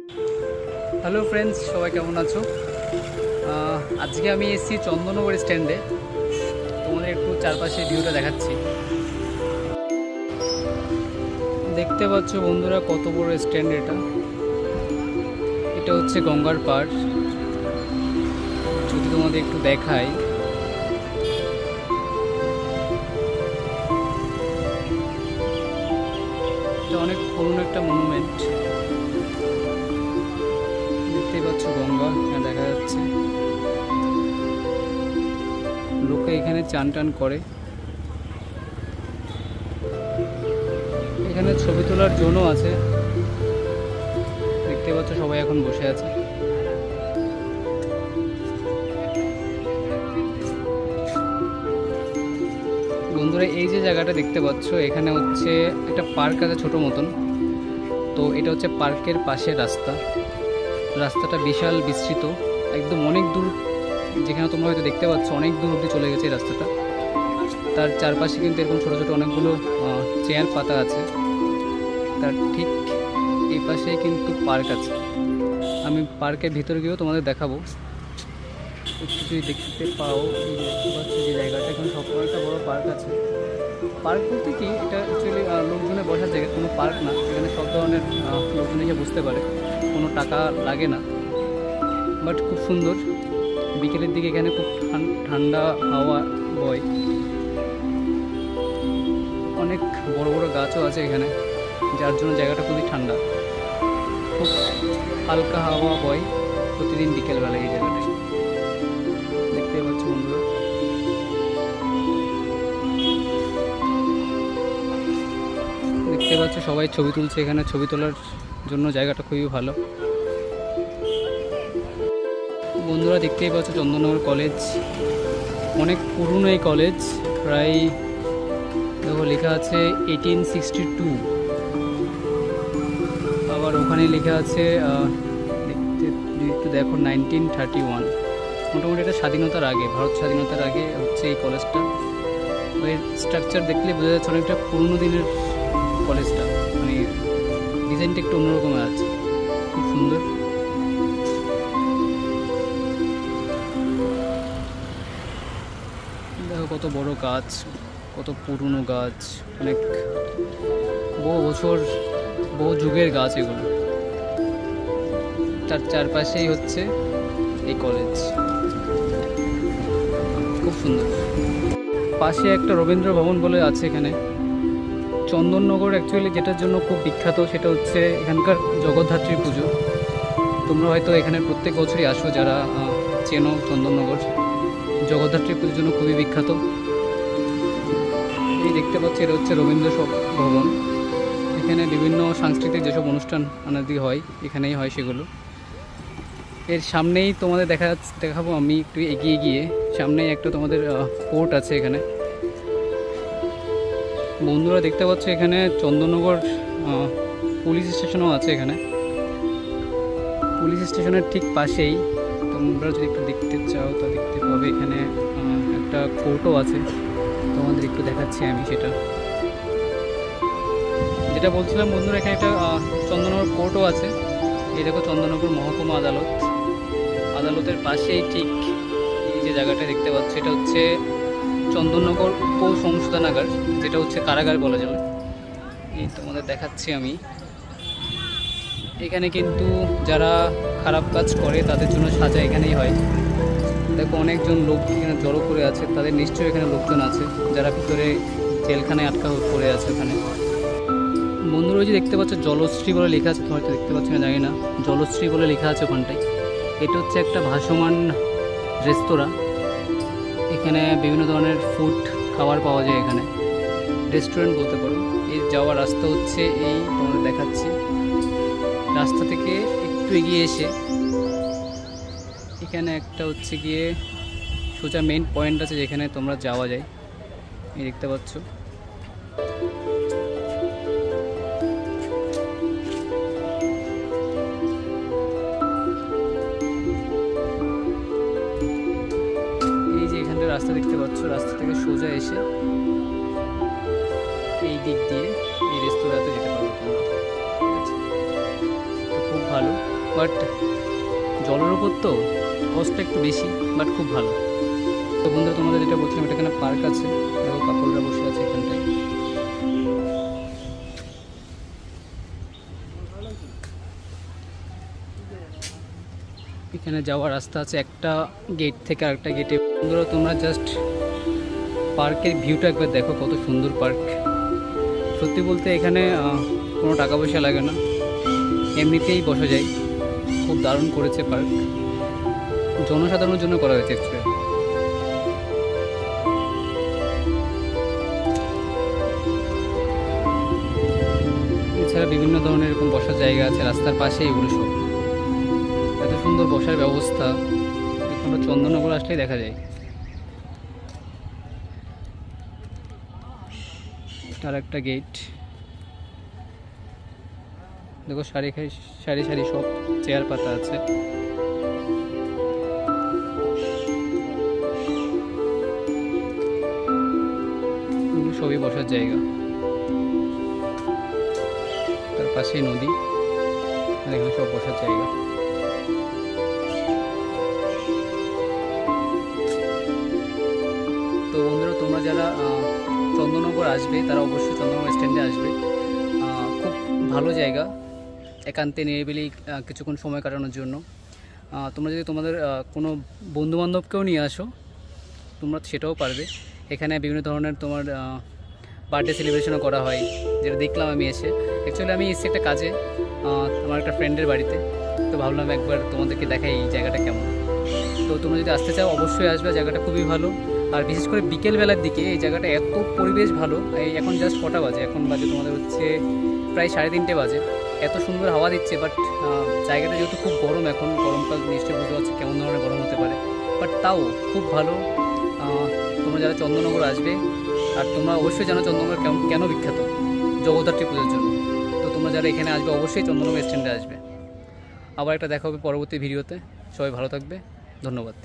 Hello friends, সবাই কেমন আছো? আজকে আমি এসেছি চন্দননগর স্ট্যান্ডে। তোমাদের একটু চারপাশে ভিউটা দেখাচ্ছি। দেখতে পাচ্ছ বন্ধুরা, কত বড় স্ট্যান্ড এটা। এটা হচ্ছে গঙ্গার পাড়। যদি তোমাদের একটু দেখাই, এটা অনেক পুরনো একটা মনুমেন্ট। দেখতেই পাচ্ছ গঙ্গা দেখা যাচ্ছে। লোকে এখানে চান টান করে। এখানে ছবি তোলার জন্য আছে। দেখতে পাচ্ছ সবাই এখন বসে আছে। বন্ধুরা, এই যে জায়গাটা দেখতে পাচ্ছ, এখানে হচ্ছে একটা পার্ক আছে ছোট মতন। তো এটা হচ্ছে পার্কের পাশে রাস্তাটা বিশাল বিস্তৃত, একদম অনেক দূর। যেখানে তোমরা হয়তো দেখতে পাচ্ছ অনেক দূর অবধি চলে গেছে এই রাস্তাটা। তার চারপাশে কিন্তু এরকম ছোটো ছোটো অনেকগুলো চেয়ার পাতা আছে। তার ঠিক এই পাশেই কিন্তু পার্ক আছে। আমি পার্কের ভিতরে গিয়েও তোমাদের দেখাবো। একটু যদি দেখতে পাও, দেখতে পাচ্ছ যে জায়গাটা এখন সব একটা বড় পার্ক আছে। পার্ক বলতে কি, এটা অ্যাকচুয়ালি লোকজনের বসার জায়গা, কোনো পার্ক না। এখানে সব ধরনের লোকজন এসে বুঝতে পারে, কোনো টাকা লাগে না। বাট খুব সুন্দর। বিকেলের দিকে এখানে খুব ঠান্ডা হাওয়া বয়। অনেক বড় বড় গাছও আছে এখানে, যার জন্য জায়গাটা খুবই ঠান্ডা। খুব হালকা হাওয়া বয় প্রতিদিন বিকেলবেলা এই জায়গাটায়। দেখতে পাচ্ছ বন্ধুরা, দেখতে পাচ্ছ সবাই ছবি তুলছে এখানে। ছবি তোলার জন্য জায়গাটা খুবই ভালো। বন্ধুরা, দেখতেই পাচ্ছ চন্দননগর কলেজ। অনেক পুরনো এই কলেজ, প্রায় দেখো লেখা আছে 1862। আবার ওখানে লেখা আছে দেখতে যদি একটু দেখো 1931। মোটামুটি এটা স্বাধীনতার আগে, ভারত স্বাধীনতার আগে হচ্ছে এই কলেজটা। এর স্ট্রাকচার দেখলে বোঝা যাচ্ছে অনেকটা পুরনো দিনের কলেজটা। মানে ডিজাইনটা একটু অন্যরকমের আছে, খুব সুন্দর। দেখো কত বড় গাছ, কত পুরনো গাছ, অনেক বহু বছর বহু যুগের গাছ এগুলো। তার চারপাশেই হচ্ছে এই কলেজ, খুব সুন্দর। পাশে একটা রবীন্দ্র ভবন বলে আছে এখানে। চন্দননগর অ্যাকচুয়ালি যেটার জন্য খুব বিখ্যাত, সেটা হচ্ছে এখানকার জগদ্ধাত্রী পুজো। তোমরা হয়তো এখানে প্রত্যেক বছরই আসো, যারা চেনো চন্দননগর। জগদ্ধাত্রী পুজোর জন্য খুবই বিখ্যাত। এই দেখতে পাচ্ছি, এটা হচ্ছে রবীন্দ্র ভবন। এখানে বিভিন্ন সাংস্কৃতিক যেসব অনুষ্ঠান আনাদি হয়, এখানেই হয় সেগুলো। এর সামনেই তোমাদের দেখাবো আমি একটু এগিয়ে গিয়ে। সামনেই একটা তোমাদের কোর্ট আছে এখানে। বন্ধুরা, দেখতে পাচ্ছ এখানে চন্দননগর পুলিশ স্টেশনও আছে। এখানে পুলিশ স্টেশনের ঠিক পাশেই তোমরা যদি একটু দেখতে চাও তা দেখতে পাবে। এখানে একটা কোর্টও আছে, তোমাদের একটু দেখাচ্ছি আমি সেটা। যেটা বলছিলাম বন্ধুরা, এখানে একটা চন্দননগর কোর্টও আছে। এই দেখো চন্দননগর মহকুমা আদালত। আদালতের পাশেই ঠিক এই যে জায়গাটা দেখতে পাচ্ছ, এটা হচ্ছে চন্দননগর উপসংশোধনাগার, যেটা হচ্ছে কারাগার বলা চলে। এই তোমাদের দেখাচ্ছি আমি। এখানে কিন্তু যারা খারাপ কাজ করে তাদের জন্য সাজা এখানেই হয়। দেখো অনেকজন লোক এখানে জড়ো করে আছে, তাদের নিশ্চয়ই এখানে লোকজন আছে যারা ভিতরে জেলখানায় আটকা পড়ে আছে ওখানে। বন্ধুরা, ওই যে দেখতে পাচ্ছ জলশ্রী বলে লেখা আছে, হয়তো দেখতে পাচ্ছ না জানি না, জলশ্রী বলে লেখা আছে ওখানটায়। এটা হচ্ছে একটা ভাসমান রেস্তোরাঁ। এখানে বিভিন্ন ধরনের ফুড খাবার পাওয়া যায়। এখানে রেস্টুরেন্ট বলতে পারো। এর যাওয়ার রাস্তা হচ্ছে এই, তোমাদের দেখাচ্ছি। রাস্তা থেকে একটু এগিয়ে এসে এখানে একটা হচ্ছে গিয়ে সোজা মেইন পয়েন্ট আছে, যেখানে তোমরা যাওয়া যায়। এই দেখতে পাচ্ছ। এই যে এখানটা রাস্তা দেখতে পাচ্ছ, রাস্তা থেকে সোজা এসে এই দিক দিয়ে এই রেস্তোরাঁতে যেতে পারো তোমরা। ঠিক আছে, তো খুব ভালো। বাট জলের উপর তো কস্টটা একটু বেশি, বাট খুব ভালো। তো বন্ধুরা তোমাদের যেটা বলছিলাম, এটা এখানে পার্ক আছে, দেখো কাপড়রা বসে আছে এখানটায়। এখানে যাওয়ার রাস্তা আছে একটা গেট থেকে আরেকটা গেটে। বন্ধুরা তোমরা জাস্ট পার্কের ভিউটা একবার দেখো, কত সুন্দর পার্ক। সত্যি বলতে এখানে কোনো টাকা পয়সা লাগে না, এমনিতেই বসা যায়। খুব দারুণ করেছে পার্ক, জনসাধারণের জন্য করা হয়েছে অ্যাকচুয়ালি। এছাড়া বিভিন্ন ধরনের এরকম বসার জায়গা আছে রাস্তার পাশে, এগুলো সব এত সুন্দর বসার ব্যবস্থা আমরা চন্দননগর আসলেই দেখা যায়। আর একটা গেট দেখো, সারি সারি সব চেয়ার পাতা আছে। সবই বসার জায়গা, তার পাশেই নদী, আর এখানে সব বসার জায়গা। তো বন্ধুরা তোমরা যারা চন্দননগর আসবে তারা অবশ্যই চন্দননগর স্ট্যান্ডে আসবে। খুব ভালো জায়গা, একান্তে নিরিবিলি কিছুক্ষণ সময় কাটানোর জন্য। তোমরা যদি তোমাদের কোনো বন্ধুবান্ধবকেও নিয়ে আসো, তোমরা সেটাও পারবে। এখানে বিভিন্ন ধরনের তোমার বার্থডে সেলিব্রেশনও করা হয়, যেটা দেখলাম আমি এসে। অ্যাকচুয়ালি আমি এসেছি একটা কাজে, আমার একটা ফ্রেন্ডের বাড়িতে, তো ভাবলাম একবার তোমাদেরকে দেখাই এই জায়গাটা কেমন। তো তোমরা যদি আসতে চাও অবশ্যই আসবে, জায়গাটা খুবই ভালো। আর বিশেষ করে বিকেলবেলার দিকে এই জায়গাটা এত পরিবেশ ভালো। এই এখন জাস্ট কটা বাজে, এখন বাজে তোমাদের হচ্ছে প্রায় 3:30 বাজে। এত সুন্দর হাওয়া দিচ্ছে, বাট জায়গাটা যেহেতু খুব গরম, এখন গরমকাল নিশ্চয়ই বুঝতে পারছি কেমন ধরনের গরম হতে পারে, বাট তাও খুব ভালো। তোমরা যারা চন্দননগর আসবে, আর তোমরা অবশ্যই জানো চন্দননগর কেন বিখ্যাত, জগদ্ধাত্রী পুজোর জন্য। তো তোমরা যারা এখানে আসবে অবশ্যই চন্দননগর স্ট্যান্ডে আসবে। আবার একটা দেখা হবে পরবর্তী ভিডিওতে। সবাই ভালো থাকবে, ধন্যবাদ।